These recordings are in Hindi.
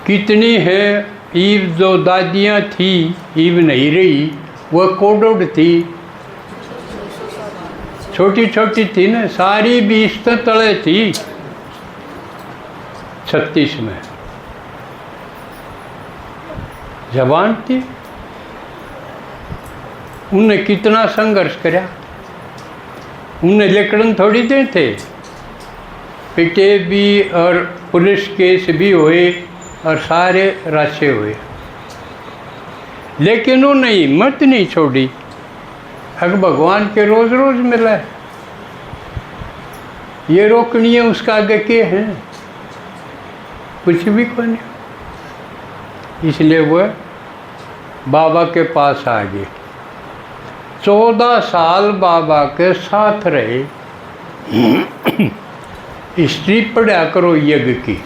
कितनी है। ईव जो दादियाँ थी, ईव नहीं रही, वह कोडोड थी, छोटी छोटी थी ना, सारी 20 तले थी 36 में, जवान थी। उनने कितना संघर्ष करा, उनने लेकड़न थोड़ी दे थे, पिटे भी और पुलिस केस भी हुए और सारे राशे हुए, लेकिन उन्हें हिम्मत नहीं छोड़ी। अगर भगवान के रोज रोज मिला है, ये रोकनी है, उसका आगे के हैं, कुछ भी को नहीं। इसलिए वह बाबा के पास आ गए। 14 साल बाबा के साथ रहे। हिस्ट्री पढ़ा करो यज्ञ की,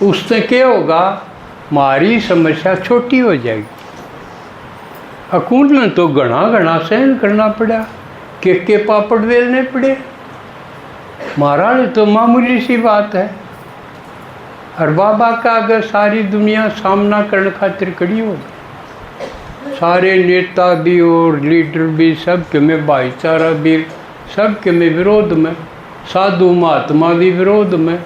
उससे क्या होगा, हमारी समस्या छोटी हो जाएगी। अकूल ने तो घना घना सहन करना पड़ा, के पापड़ बेलने पड़े, महाराज तो मामूली सी बात है। और बाबा का अगर सारी दुनिया सामना करने खातिर खड़ी हो, सारे नेता भी और लीडर भी, सबके में भाईचारा भी, सबके में विरोध में, साधु महात्मा भी विरोध में,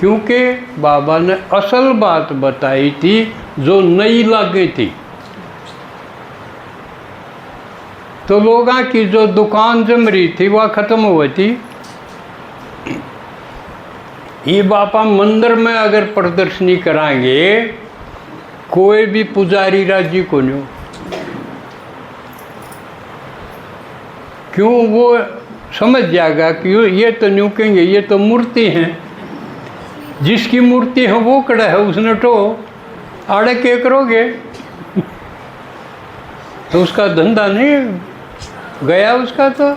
क्योंकि बाबा ने असल बात बताई थी जो नई लागे थी। तो लोगों की जो दुकान जम रही थी वह खत्म हुई थी। ये बापा मंदिर में अगर प्रदर्शनी कराएंगे, कोई भी पुजारी राजी को नहीं हो, क्यों, वो समझ जाएगा कि ये तो न्यू कहेंगे, ये तो मूर्ति हैं, जिसकी मूर्ति है वो कड़ा है, उसने तो आड़े के करोगे तो उसका धंधा नहीं गया, उसका तो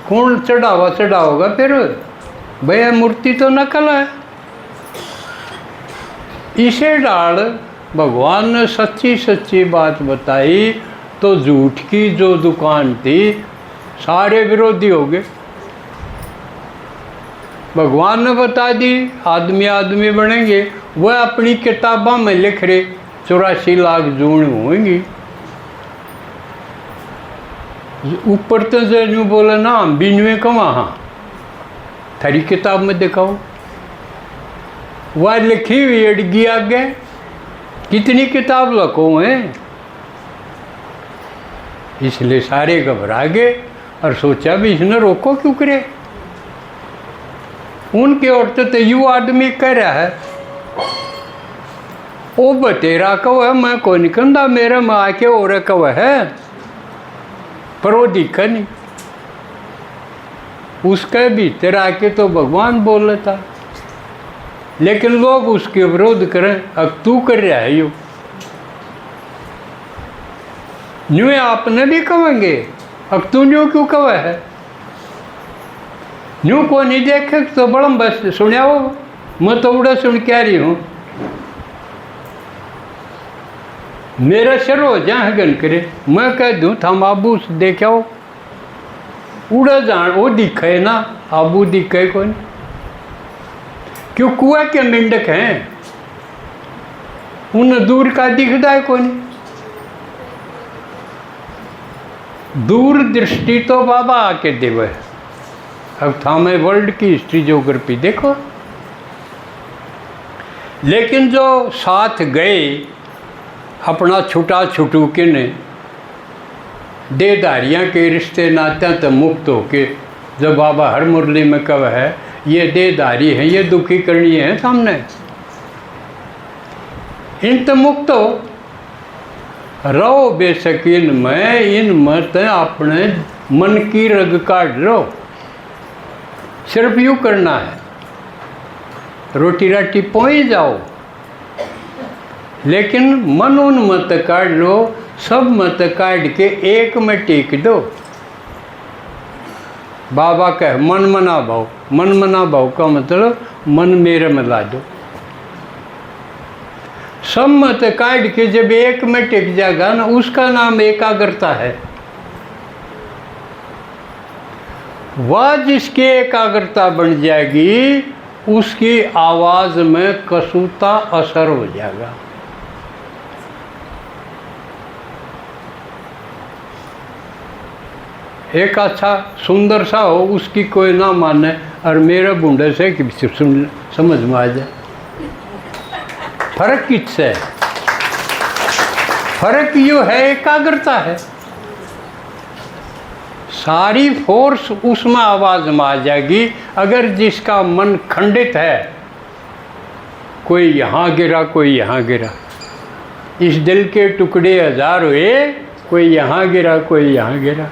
कौन चढ़ा होगा फिर, भैया मूर्ति तो नकल है। इसे डाल भगवान ने सच्ची सच्ची बात बताई, तो झूठ की जो दुकान थी सारे विरोधी हो गए। भगवान ने बता दी आदमी आदमी बनेंगे, वह अपनी किताबों में लिख रहे 84 लाख जून होंगी। ऊपर तो जो बोला ना, हम बिनवे कमा, हाँ थारी किताब में दिखाओ, वह लिखी हुई अड़गी आगे, कितनी किताब लखो हैं। इसलिए सारे घबरा गए और सोचा भी इसने रोको क्यों करे। उनके औरतें तो यू आदमी कह रहा है, वो बतेरा कव है, मैं को निकंदा मेरे में आके और कव है, पर वो दिखा नहीं। उसके भीतर आके तो भगवान बोल लेता, लेकिन लोग उसके विरोध करें, अब तू कर रहा है यो, न्यू आपने भी कहेंगे, अब तू न्यू क्यों कहे है, न्यू को नहीं देखे तो बड़म बस सुनिया हो, मैं तो उड़ा सुन क्या रही हूँ, मेरा शर हो जा गन करे, मैं कह दूँ थम आबू देखा हो, उड़ा जान वो दिखे ना, आबू दिखे कौन, क्यों कुआ के मेंढक हैं, उन दूर का दिखता है कौन। दूर दृष्टि तो बाबा आके देवे। अब थामे वर्ल्ड की हिस्ट्री ज्योग्राफी देखो, लेकिन जो साथ गए अपना छुटा छुटू के ने देहधारियाँ के रिश्ते नात्यां तो मुक्त होके, जब बाबा हर मुरली में कव है ये देहधारी हैं, ये दुखी करनी है सामने, इन तो मुक्त हो रहो बेशक इनमें, इन मत अपने मन की रग काट लो, सिर्फ यूँ करना है, रोटी राटी पोई जाओ, लेकिन मन उन मत काट लो, सब मत काट के एक में टेक दो। बाबा कहे मन मना भाव, मन मना भाव का मतलब मन मेरे में ला दो। सब मत काट के जब एक में टिक जाएगा ना, उसका नाम एकाग्रता है। वह जिसकी एकाग्रता बन जाएगी उसकी आवाज़ में कसूता असर हो जाएगा। एक अच्छा सुंदर सा हो, उसकी कोई ना माने और मेरे बूढ़े से कि समझ में आ जाए। फर्क किससे है? फर्क यो है, एकाग्रता है। सारी फोर्स उसमें आवाज़ में आ जाएगी। अगर जिसका मन खंडित है, कोई यहाँ गिरा कोई यहाँ गिरा, इस दिल के टुकड़े हजार हुए, कोई यहाँ गिरा कोई यहाँ गिरा।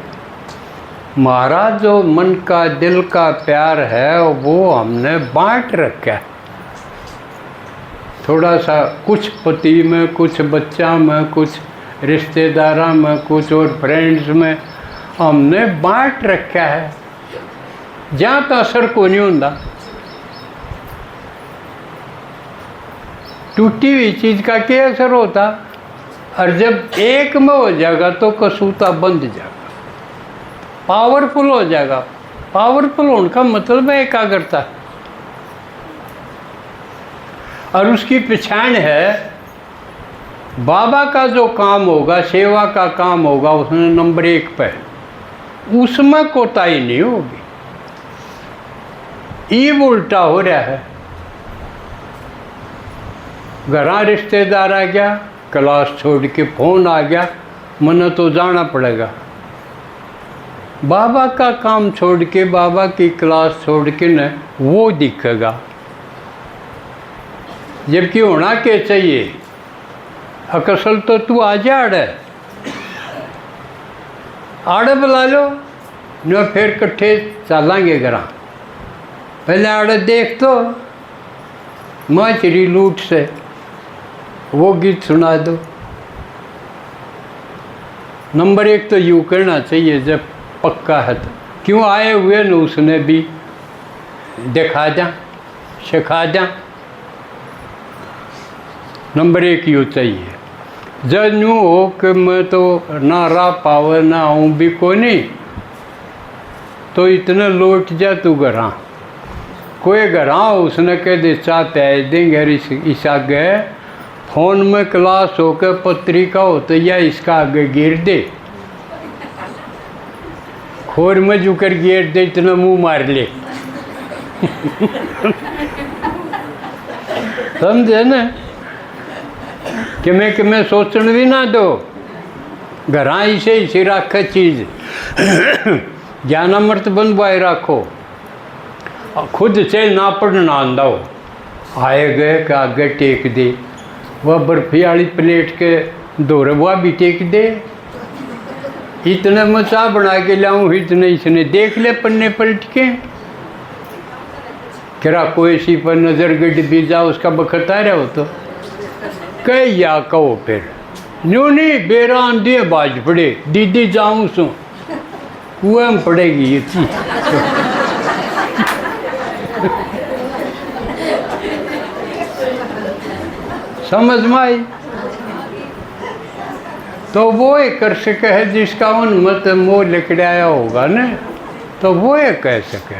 महाराज जो मन का दिल का प्यार है वो हमने बांट रखा है। थोड़ा सा कुछ पति में, कुछ बच्चा में, कुछ रिश्तेदारों में, कुछ और फ्रेंड्स में हमने बांट रखा है। जहाँ तो असर को नहीं होता। टूटी हुई चीज़ का क्या असर होता? और जब एक में हो जाएगा तो कसूता बंद जाएगा, पावरफुल हो जाएगा। पावरफुल होने का मतलब है एकाग्रता। और उसकी पहचान है, बाबा का जो काम होगा, सेवा का काम होगा, उसने नंबर 1 पे, उसमें कोताही नहीं होगी। ये उल्टा हो रहा है। घरा रिश्तेदार आ गया, क्लास छोड़ के फ़ोन आ गया, मना तो जाना पड़ेगा। बाबा का काम छोड़ के, बाबा की क्लास छोड़ के न वो दिखेगा। जबकि होना क्या चाहिए? अकसल तो तू आ जा आड़े बुला लो न, फिर कट्ठे चलेंगे घर। पहले आड़े देख तो माँ चिड़ी लूट से वो गीत सुना दो। नंबर 1 तो यूँ करना चाहिए जब पक्का है तो। क्यों आए हुए न उसने भी दिखा जा, सिखा जा। नंबर 1 यूँ चाहिए। जब यूँ हो कि मैं तो ना रहा पावर ना आऊँ भी को नहीं, तो इतना लौट जा तू घरा। कोई घरा उसने कह दे चाह प्याज देंगे, इस आगे फ़ोन में क्लास होकर पत्रिका होते या इसका आगे गिर दे, खोर में जुकर गिर दे, इतना मुंह मार ले। समझे न कि मैं सोचने भी ना दो। घरा इसे रख चीज़ ज्ञान अमृत बनवाए रखो। खुद से ना पढ़ना आंदा हो, आए गए के आगे टेक दे। वह बर्फी वाली प्लेट के दौरे वह भी टेक दे। इतने मैं चाह बना के लाऊं, इतने इसने देख ले पन्ने पलट के। करा कोई सी पर नज़र गड्ढ भी जा, उसका बखत आ रहा हो तो कह या कहो फिर न्यू नहीं बेरा आंधी बाज पड़े दीदी जाऊँ सो कुएं में पड़ेगी ये चीज। समझ में आई? तो वो एक कर सके है जिसका उन्मत मोह लिखड़ाया होगा न, तो वो ये कह सके।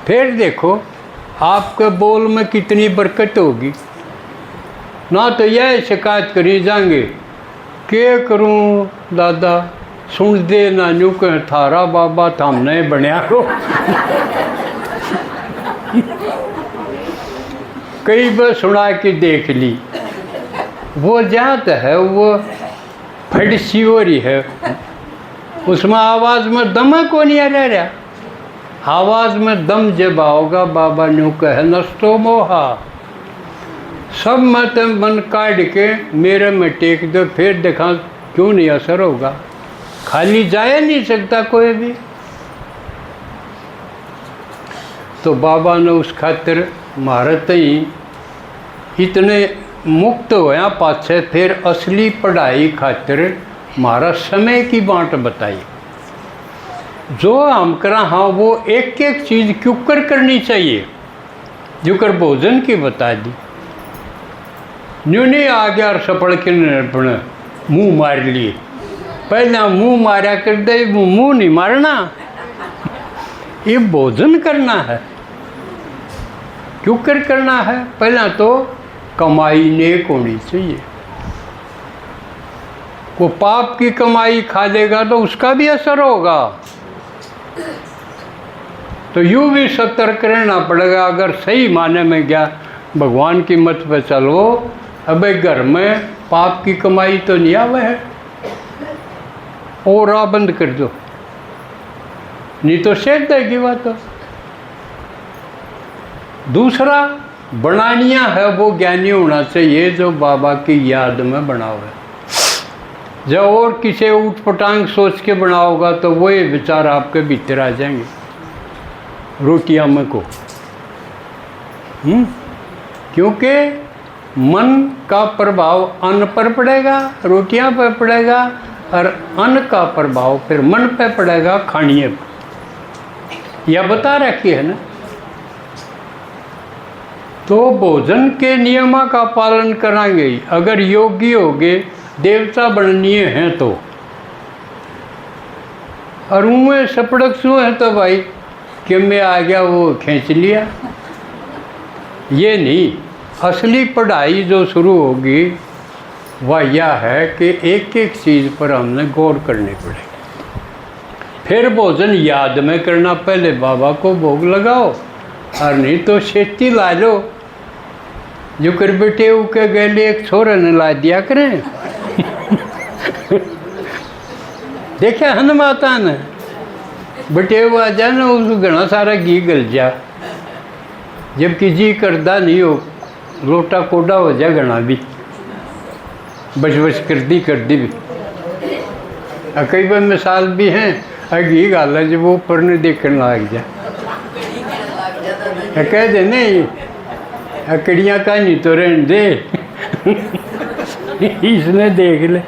फिर देखो आपके बोल में कितनी बरकत होगी। ना तो यह शिकायत करी जाएंगे, क्या करूं दादा सुन दे ना न्यू कह थारा बाबा थम नहीं बनया को। कई बार सुना के देख ली, वो जात है वो फटसी हो रही है, उसमें आवाज़ में दम को नहीं रह रहा। आवाज़ में दम जब आओगा बाबा न्यू कह नष्टो मोहा, सब मत मन काट के मेरे में टेक दो, फिर देखा क्यों नहीं असर होगा। खाली जाए नहीं सकता कोई भी। तो बाबा ने उस खातिर महारत ही इतने मुक्त होया पाछे, फिर असली पढ़ाई खातिर हमारा समय की बाँट बताई। जो हम करा हाँ वो एक एक चीज़ क्यों करनी चाहिए, जो कर भोजन की बता दी। न्यू नहीं आ गया और सपड़ के अपने मुँह मार लिए। पहले मुँह मारा कर दे, मुँह नहीं मारना, ये भोजन करना है। क्यों कर करना है? पहला तो कमाई नेक होनी चाहिए। वो पाप की कमाई खा लेगा तो उसका भी असर होगा। तो यूँ भी सतर्क रहना पड़ेगा। अगर सही माने में क्या भगवान की मत पे चलो, अबे घर में पाप की कमाई तो नहीं आवे है, और राह बंद कर दो, नहीं तो सेध देगी बात। तो दूसरा बनानिया है वो ज्ञानी होना चाहिए जो बाबा की याद में बनावे। जब और किसी ऊट पटांग सोच के बनाओगा तो वही विचार आपके भीतर आ जाएंगे, रोटियां में को। क्योंकि मन का प्रभाव अन्न पर पड़ेगा, रोटियां पर पड़ेगा, और अन्न का प्रभाव फिर मन पे पड़ेगा, खानिए पर। यह बता रखी है ना। तो भोजन के नियम का पालन कराएंगे। अगर योगी होगे, देवता बननीय हैं तो, और उनमें सपड़क सु है तो भाई कि मैं आ गया वो खींच लिया, ये नहीं। असली पढ़ाई जो शुरू होगी वह यह है कि एक एक चीज़ पर हमने गौर करनी पड़ेगी। फिर भोजन याद में करना, पहले बाबा को भोग लगाओ, और नहीं तो खेती ला लो। जो कर बेटे उके गले एक छोरे ने ला दिया करें। देखा है ना माता ने, बेटे वो आ जा ना, उस घना सारा घी गल जा, जबकि जी करदा नहीं हो, लोटा कोडा हो जा घना भी, बच बच कर दी भी। कई बार मिसाल भी हैं, घी गाला जब वो ऊपर ने देखने लग जा, कह दे नहीं अकड़ियाँ का नहीं तो रहने दे, इसने देख ले।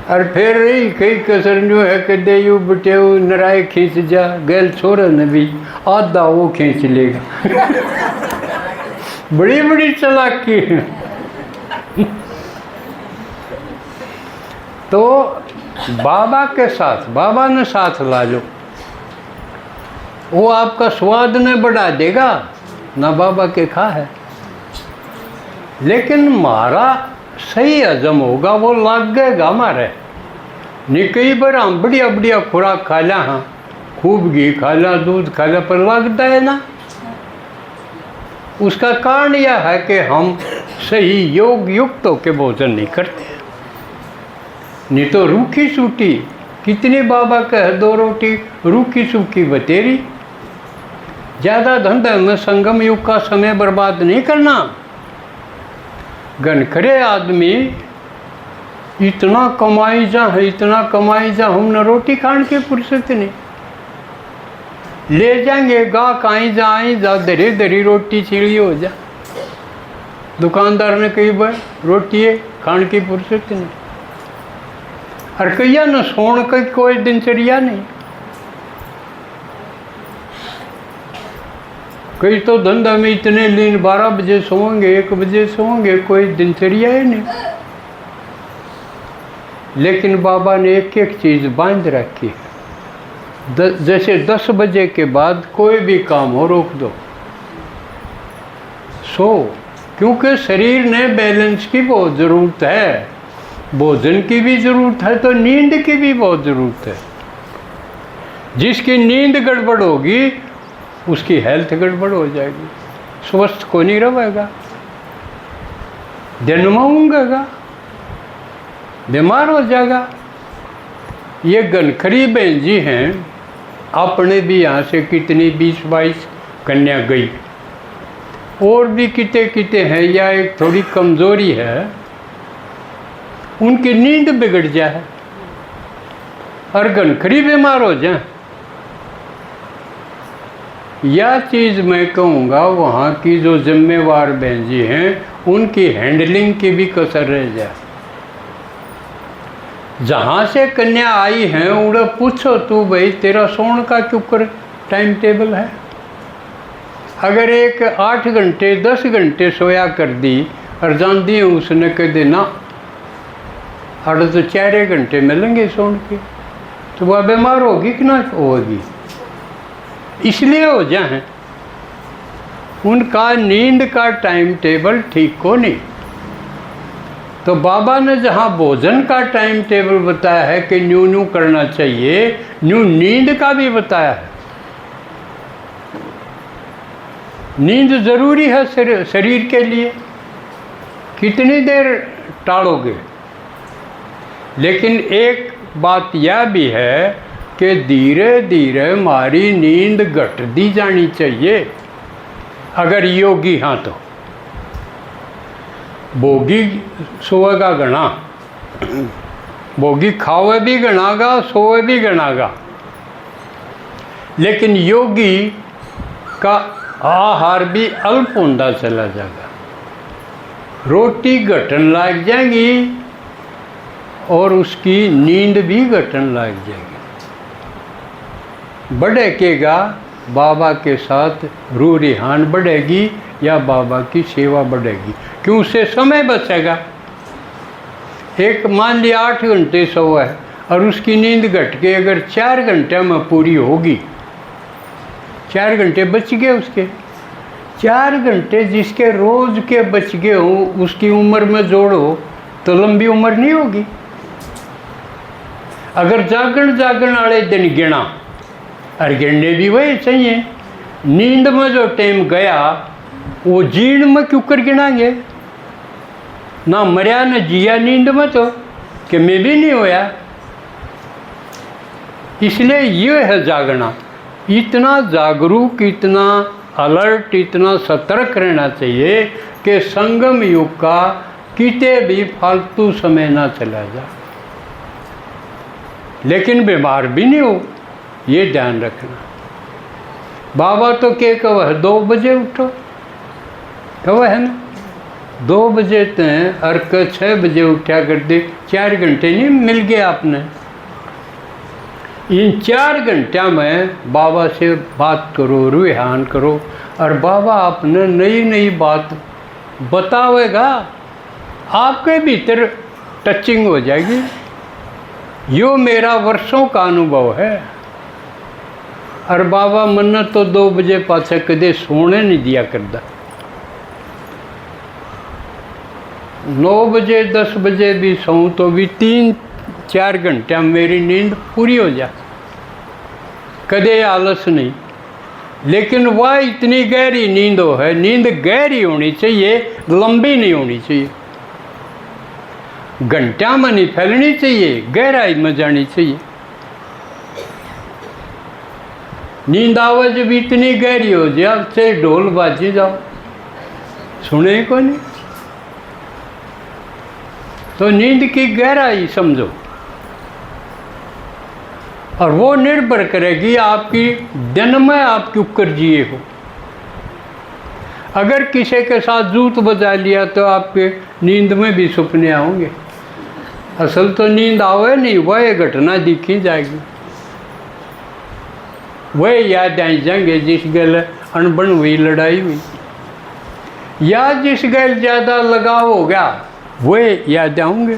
और फिर रही कई कसर जो है कि दे यू बटे नराय खींच जा, गैल छोरा ने भी आधा वो खींच लेगा। बड़ी बड़ी चालाकी। तो बाबा के साथ, बाबा ने साथ ला लो, वो आपका स्वाद ने बढ़ा देगा ना, बाबा के खा है। लेकिन मारा सही हजम होगा, वो लगेगा हमारे। नहीं कई बार हम बढ़िया बढ़िया खुराक खा ला, हाँ खूब घी खा ला, दूध खा ला, पर लगता है ना। उसका कारण यह है कि हम सही योग युक्त होकर भोजन नहीं करते। नहीं तो रूखी सूखी कितनी बाबा कह दो रोटी, रूखी सूखी बतेरी। ज़्यादा धंधे में संगम युग का समय बर्बाद नहीं करना। गनखरे आदमी इतना कमाई जा है, इतना कमाई जा, हमने रोटी खाने की फुर्सत नहीं। ले जाएंगे गा कहीं जा, आई जा, धरी धरी रोटी चिड़ी हो जा। दुकानदार ने कई बार रोटी खाने की फुर्सत नहीं। और कहिया न सोने का कोई दिनचर्या नहीं। कई तो धंधा में इतने लीन, 12 बजे सोएंगे, 1 बजे सोएंगे, कोई दिनचर्या ही नहीं। लेकिन बाबा ने एक एक चीज़ बांध रखी है। जैसे 10 बजे के बाद कोई भी काम हो रोक दो, सो, क्योंकि शरीर ने बैलेंस की बहुत ज़रूरत है। भोजन की भी ज़रूरत है तो नींद की भी बहुत ज़रूरत है। जिसकी नींद गड़बड़ होगी उसकी हेल्थ गड़बड़ हो जाएगी, स्वस्थ को नहीं रहेगा, दिन में ऊँगेगा, बीमार हो जाएगा। ये गनखरी बहन जी हैं, अपने भी यहाँ से कितनी 20-22 कन्या गई, और भी किते किते हैं, या एक थोड़ी कमज़ोरी है, उनकी नींद बिगड़ जाए और गनखरी बीमार हो जाए। यह चीज़ मैं कहूँगा वहाँ की जो जिम्मेवार बहन जी हैं उनकी हैंडलिंग की भी कसर रह जाए। जहाँ से कन्या आई हैं उन्हें पूछो तू भाई तेरा सोने का क्यों कर टाइम टेबल है। अगर एक 8 घंटे 10 घंटे सोया कर दी और जान दी उसने कह देना और तो 4 घंटे मिलेंगे सोने के, तो वह बीमार होगी कि ना होगी। इसलिए हो जाए उनका नींद का टाइम टेबल ठीक को नहीं। तो बाबा ने जहाँ भोजन का टाइम टेबल बताया है कि न्यू न्यू करना चाहिए, न्यू नींद का भी बताया है। नींद ज़रूरी है शरीर के लिए। कितनी देर टालोगे? लेकिन एक बात यह भी है कि धीरे धीरे हमारी नींद घटती जानी चाहिए। अगर योगी हाँ तो भोगी सोएगा गणा, भोगी खावे भी गणागा, सोए भी गणागा। लेकिन योगी का आहार भी अल्प होता चला जाएगा, रोटी घटन लग जाएगी और उसकी नींद भी घटन लग जाएगी। बढ़ेगा बाबा के साथ रूह रिहान बढ़ेगी या बाबा की सेवा बढ़ेगी, क्यों? उससे समय बचेगा। एक मान लिया 8 घंटे सोया है और उसकी नींद घट के अगर 4 घंटे में पूरी होगी, 4 घंटे बच गए उसके। 4 घंटे जिसके रोज के बच गए हों उसकी उम्र में जोड़ो तो लंबी उम्र नहीं होगी। अगर जागण वाले दिन गिना और गिनने भी वही चाहिए, नींद में जो टाइम गया वो जीर्ण में क्यों कर गिनाएंगे? ना मरिया न जिया नींद में, तो कि मैं भी नहीं होया। इसलिए ये है जागना। इतना जागरूक, इतना अलर्ट, इतना सतर्क रहना चाहिए कि संगम युग का किते भी फालतू समय ना चला जाए, लेकिन बीमार भी नहीं हो, ये ध्यान रखना। बाबा तो क्या कहो है 2 बजे उठो, कहो है ना 2 बजे तक अर्क 6 बजे उठा कर दे, 4 घंटे नहीं मिल गए आपने। इन 4 घंटा में बाबा से बात करो, रुहान करो और बाबा आपने नई नई बात बतावेगा, आपके भीतर टचिंग हो जाएगी। यो मेरा वर्षों का अनुभव है। और बाबा मन्ना तो 2 बजे पाछे कदे सोने नहीं दिया करता। 9 बजे 10 बजे भी सोऊं तो भी 3-4 घंटे मेरी नींद पूरी हो जाए, कदे आलस नहीं। लेकिन वह इतनी गहरी नींद हो है, नींद गहरी होनी चाहिए, लंबी नहीं होनी चाहिए। घंटा में नहीं फैलनी चाहिए, गहराई में जानी चाहिए। नींद आवे जब इतनी गहरी हो जाए से ढोल बाजी जाओ, सुने को नहीं। तो नींद की गहराई समझो, और वो निर्भर करेगी आपकी दिन में आप क्यों कर जिए हो। अगर किसी के साथ जूत बजा लिया तो आपके नींद में भी सपने आओगे। असल तो नींद आवे नहीं, वह घटना दिखी जाएगी, वह याद आई जाएंगे जिस गल अनबन हुई, लड़ाई हुई, या जिस गल ज़्यादा लगाव हो गया वह याद आऊँगे।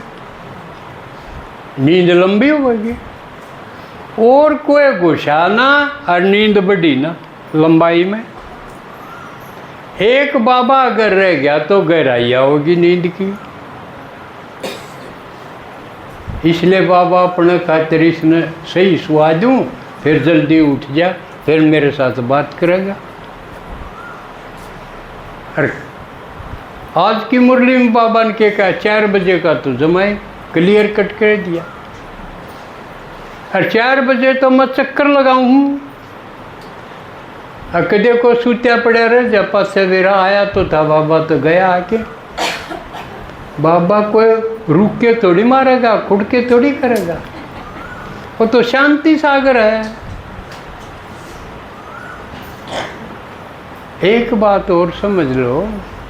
नींद लंबी होगी और कोई घुसा ना और नींद बढ़ी ना लंबाई में। एक बाबा अगर रह गया तो गहराई होगी नींद की। इसलिए बाबा अपने खातिर इसने सही सुआ दूँ, फिर जल्दी उठ जा, फिर मेरे साथ बात करेगा। अरे आज की मुरली में बाबा ने क्या कहा, 4 बजे का तो जमाए क्लियर कट कर दिया। और 4 बजे तो मैं चक्कर लगाऊँ हूँ, कदे को सूत्या पड़ा रहे। जब पास सवेरा आया तो था, बाबा तो गया आके। बाबा को रुक के थोड़ी मारेगा, खुद के थोड़ी करेगा, वो तो शांति सागर है। एक बात और समझ लो,